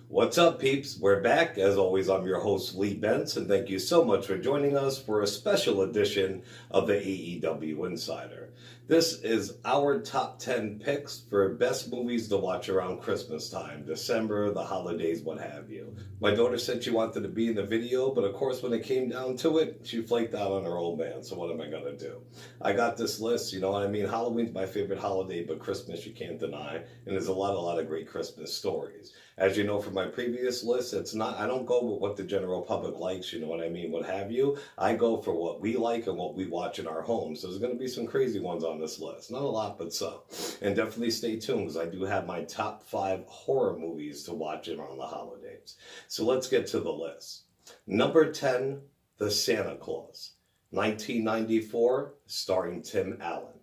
What's up, peeps? We're back. As always, I'm your host, Lee Bentz, and thank you so much for joining us for a special edition of the AEW Insider. This is our top 10 picks for best movies to watch around Christmas time, December, the holidays, what have you. My daughter said she wanted to be in the video, but of course, when it came down to it, she flaked out on her old man, so what am I going to do? I got this list, you know what I mean? Halloween's my favorite holiday, but Christmas you can't deny, and there's a lot of great Christmas stories. As you know from my previous list, I don't go with what the general public likes, you know what I mean, what have you. I go for what we like and what we watch in our homes. So there's going to be some crazy ones on this list. Not a lot, but some. And definitely stay tuned because I do have my top 5 horror movies to watch around the holidays. So let's get to the list. Number 10, The Santa Claus, 1994, starring Tim Allen.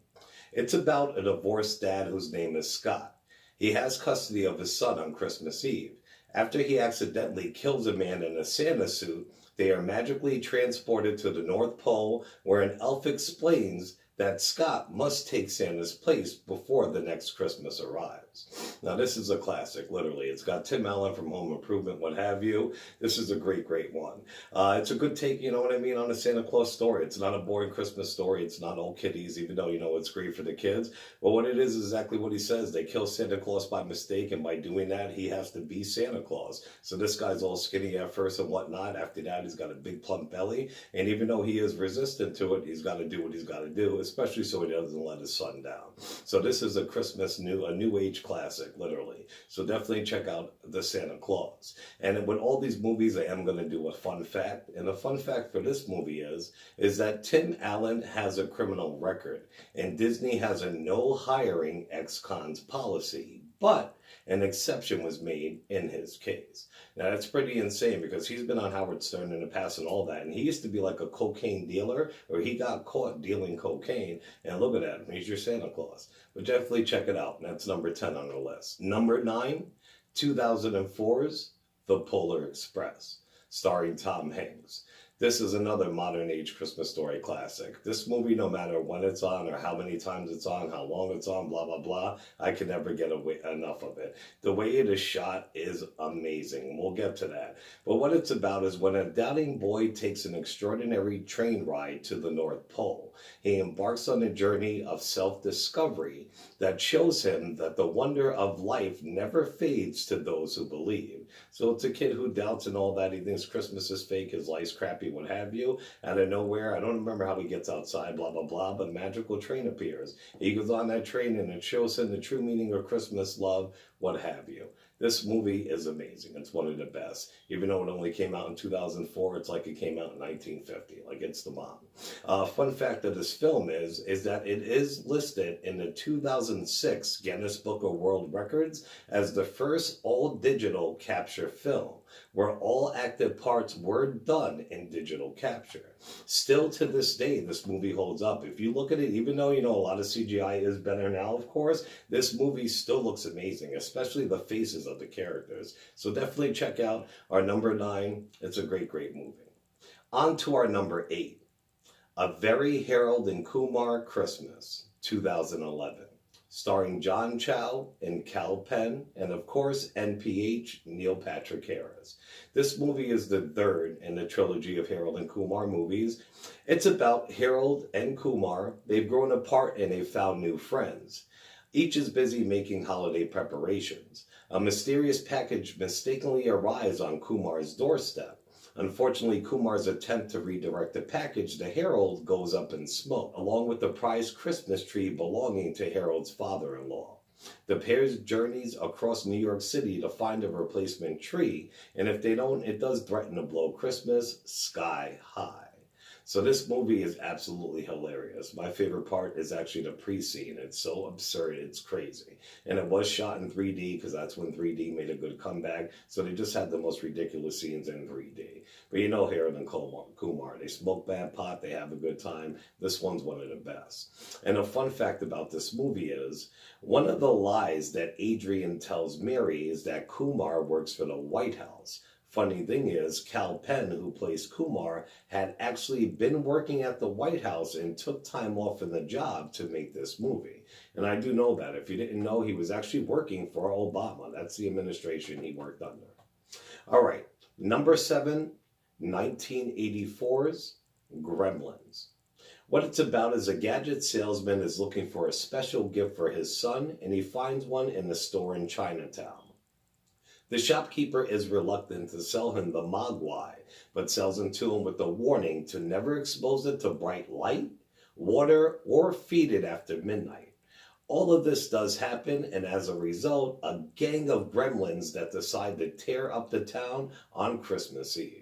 It's about a divorced dad whose name is Scott. He has custody of his son on Christmas Eve. After he accidentally kills a man in a Santa suit, they are magically transported to the North Pole, where an elf explains that Scott must take Santa's place before the next Christmas arrives. Now, this is a classic, literally. It's got Tim Allen from Home Improvement, what have you. This is a great one. It's a good take, you know what I mean, on a Santa Claus story. It's not a boring Christmas story. It's not all kiddies, even though, you know, it's great for the kids. But what it is exactly what he says. They kill Santa Claus by mistake, and by doing that, he has to be Santa Claus. So this guy's all skinny at first and whatnot. After that, he's got a big plump belly. And even though he is resistant to it, he's got to do what he's got to do, especially so he doesn't let his son down. So this is a new age classic, literally. So definitely check out The Santa Claus. And with all these movies, I am going to do a fun fact. And the fun fact for this movie is that Tim Allen has a criminal record, and Disney has a no hiring ex-cons policy. But an exception was made in his case. Now, that's pretty insane because he's been on Howard Stern in the past and all that. And he used to be like a cocaine dealer, or he got caught dealing cocaine. And look at that, he's your Santa Claus. But definitely check it out. That's number 10 on the list. Number 9, 2004's The Polar Express, starring Tom Hanks. This is another modern age Christmas story classic. This movie, no matter when it's on or how many times it's on, how long it's on, blah, blah, blah, I can never get enough of it. The way it is shot is amazing. We'll get to that. But what it's about is when a doubting boy takes an extraordinary train ride to the North Pole, he embarks on a journey of self-discovery that shows him that the wonder of life never fades to those who believe. So it's a kid who doubts and all that. He thinks Christmas is fake, his life's crappy, what have you. Out of nowhere, I don't remember how he gets outside, blah, blah, blah, but a magical train appears. He goes on that train and it shows him the true meaning of Christmas, love, what have you. This movie is amazing. It's one of the best. Even though it only came out in 2004, it's like it came out in 1950. Like, it's the bomb. Fun fact of this film is that it is listed in the 2006 Guinness Book of World Records as the first all-digital capture film, where all active parts were done in digital capture. Still to this day, this movie holds up. If you look at it, even though, you know, a lot of CGI is better now, of course, this movie still looks amazing, especially the faces of the characters. So definitely check out our number 9. It's a great movie. On to our number 8, A Very Harold and Kumar Christmas, 2011. Starring John Cho and Kal Penn, and of course, NPH, Neil Patrick Harris. This movie is the third in the trilogy of Harold and Kumar movies. It's about Harold and Kumar. They've grown apart and they've found new friends. Each is busy making holiday preparations. A mysterious package mistakenly arrives on Kumar's doorstep. Unfortunately, Kumar's attempt to redirect the package to Harold goes up in smoke, along with the prized Christmas tree belonging to Harold's father-in-law. The pair's journeys across New York City to find a replacement tree, and if they don't, it does threaten to blow Christmas sky high. So this movie is absolutely hilarious. My favorite part is actually the pre-scene. It's so absurd, it's crazy. And it was shot in 3D because that's when 3D made a good comeback. So they just had the most ridiculous scenes in 3D. But you know Harold and Kumar, they smoke bad pot, they have a good time. This one's one of the best. And a fun fact about this movie is, one of the lies that Adrian tells Mary is that Kumar works for the White House. Funny thing is, Kal Penn, who plays Kumar, had actually been working at the White House and took time off in the job to make this movie. And I do know that. If you didn't know, he was actually working for Obama. That's the administration he worked under. All right, number 7, 1984's Gremlins. What it's about is a gadget salesman is looking for a special gift for his son, and he finds one in a store in Chinatown. The shopkeeper is reluctant to sell him the Mogwai, but sells it to him with a warning to never expose it to bright light, water, or feed it after midnight. All of this does happen, and as a result, a gang of gremlins that decide to tear up the town on Christmas Eve.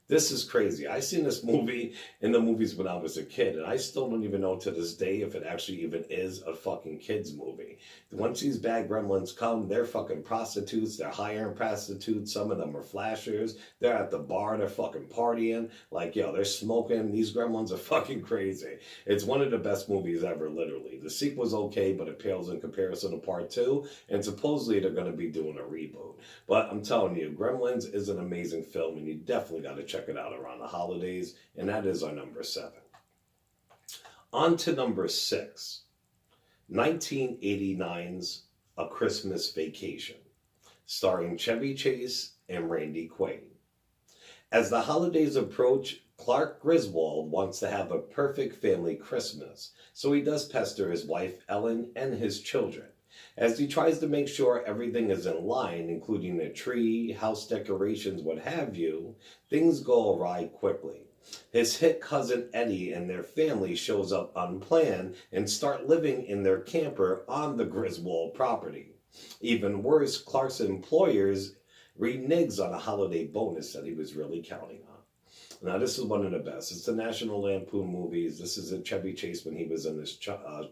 This is crazy. I seen this movie in the movies when I was a kid, and I still don't even know to this day if it actually even is a fucking kids movie. Once these bad gremlins come, they're fucking prostitutes, they're hiring prostitutes, some of them are flashers, they're at the bar, they're fucking partying, like, yo, they're smoking, these gremlins are fucking crazy. It's one of the best movies ever, literally. The sequel's okay, but it pales in comparison to part 2, and supposedly they're going to be doing a reboot. But I'm telling you, Gremlins is an amazing film, and you definitely got to check it out around the holidays, and that is our number 7. On to number 6, 1989's A Christmas Vacation, starring Chevy Chase and Randy Quaid. As the holidays approach, Clark Griswold wants to have a perfect family Christmas, so he does pester his wife Ellen and his children. As he tries to make sure everything is in line, including the tree, house decorations, what have you, things go awry quickly. His hit cousin Eddie and their family shows up unplanned and start living in their camper on the Griswold property. Even worse, Clark's employers reneges on a holiday bonus that he was really counting on. Now, this is one of the best. It's the National Lampoon movies. This is a Chevy Chase when he was in his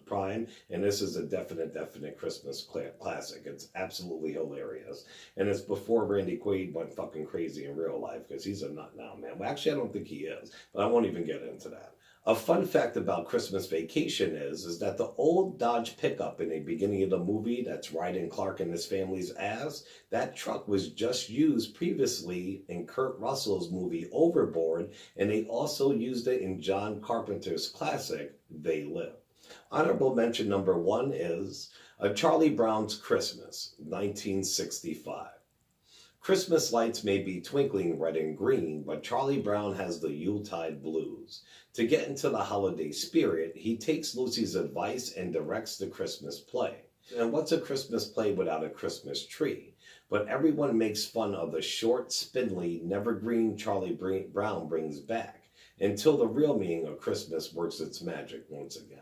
prime, and this is a definite Christmas classic. It's absolutely hilarious. And it's before Randy Quaid went fucking crazy in real life, because he's a nut now, man. Well, actually, I don't think he is, but I won't even get into that. A fun fact about Christmas Vacation is that the old Dodge pickup in the beginning of the movie that's riding Clark and his family's ass, that truck was just used previously in Kurt Russell's movie Overboard, and they also used it in John Carpenter's classic, They Live. Honorable mention number 1 is Charlie Brown's Christmas, 1965. Christmas lights may be twinkling red and green, but Charlie Brown has the Yuletide blues. To get into the holiday spirit, he takes Lucy's advice and directs the Christmas play. And what's a Christmas play without a Christmas tree? But everyone makes fun of the short, spindly, never-green Charlie Brown brings back, until the real meaning of Christmas works its magic once again.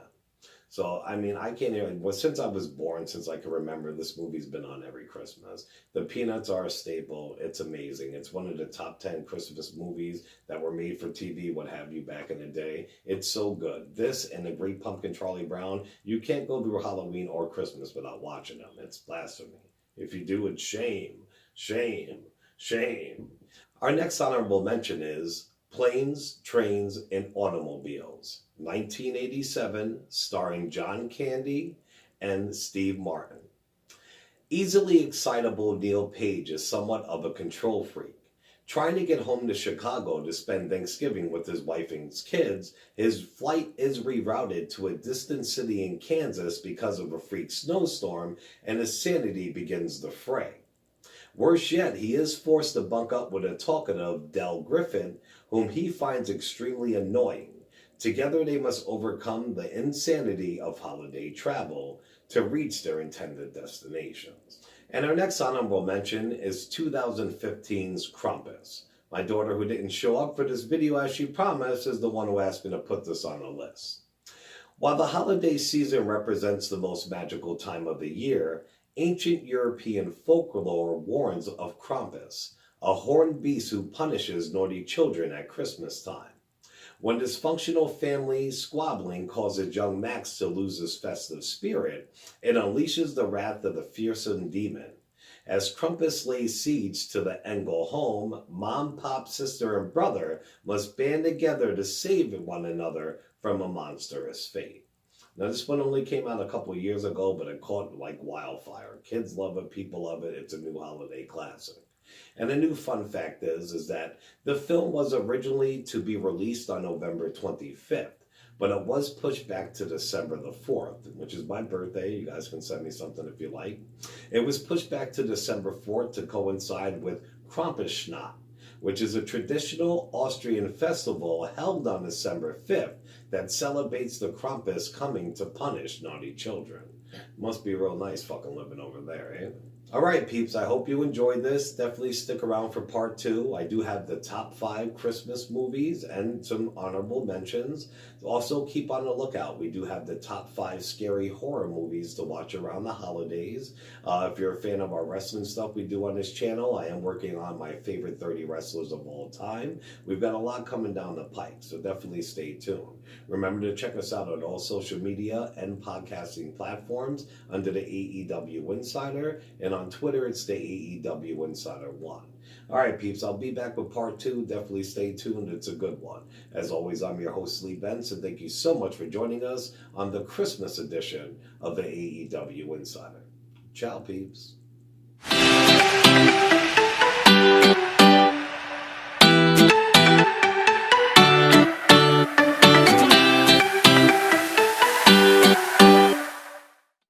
So, I mean, I can't even, well, since I was born, since I can remember, this movie's been on every Christmas. The Peanuts are a staple. It's amazing. It's one of the top 10 Christmas movies that were made for TV, what have you, back in the day. It's so good. This and The Great Pumpkin Charlie Brown, you can't go through Halloween or Christmas without watching them. It's blasphemy. If you do, it's shame, shame, shame. Our next honorable mention is Planes, Trains, and Automobiles, 1987, starring John Candy and Steve Martin. Easily excitable Neil Page is somewhat of a control freak. Trying to get home to Chicago to spend Thanksgiving with his wife and his kids, his flight is rerouted to a distant city in Kansas because of a freak snowstorm, and his sanity begins to fray. Worse yet, he is forced to bunk up with a talkative Del Griffin, whom he finds extremely annoying. Together they must overcome the insanity of holiday travel to reach their intended destinations. And our next honorable mention is 2015's Krampus. My daughter, who didn't show up for this video as she promised, is the one who asked me to put this on a list. While the holiday season represents the most magical time of the year, ancient European folklore warns of Krampus, a horned beast who punishes naughty children at Christmas time. When dysfunctional family squabbling causes young Max to lose his festive spirit, it unleashes the wrath of the fearsome demon. As Krampus lays siege to the Engel home, mom, pop, sister, and brother must band together to save one another from a monstrous fate. Now, this one only came out a couple years ago, but it caught like wildfire. Kids love it, people love it. It's a new holiday classic. And a new fun fact is that the film was originally to be released on November 25th, but it was pushed back to December the 4th, which is my birthday. You guys can send me something if you like. It was pushed back to December 4th to coincide with Krampusnacht, which is a traditional Austrian festival held on December 5th that celebrates the Krampus coming to punish naughty children. Must be real nice fucking living over there, eh? Alright, peeps, I hope you enjoyed this. Definitely stick around for part 2. I do have the top 5 Christmas movies and some honorable mentions. Also, keep on the lookout. We do have the top 5 scary horror movies to watch around the holidays. If you're a fan of our wrestling stuff we do on this channel, I am working on my favorite 30 wrestlers of all time. We've got a lot coming down the pike, so definitely stay tuned. Remember to check us out on all social media and podcasting platforms under the AEW Insider, and on Twitter it's the AEW Insider 1. Alright, peeps, I'll be back with part 2. Definitely stay tuned. It's a good one. As always, I'm your host, Lee Benz, and thank you so much for joining us on the Christmas edition of the AEW Insider. Ciao, peeps.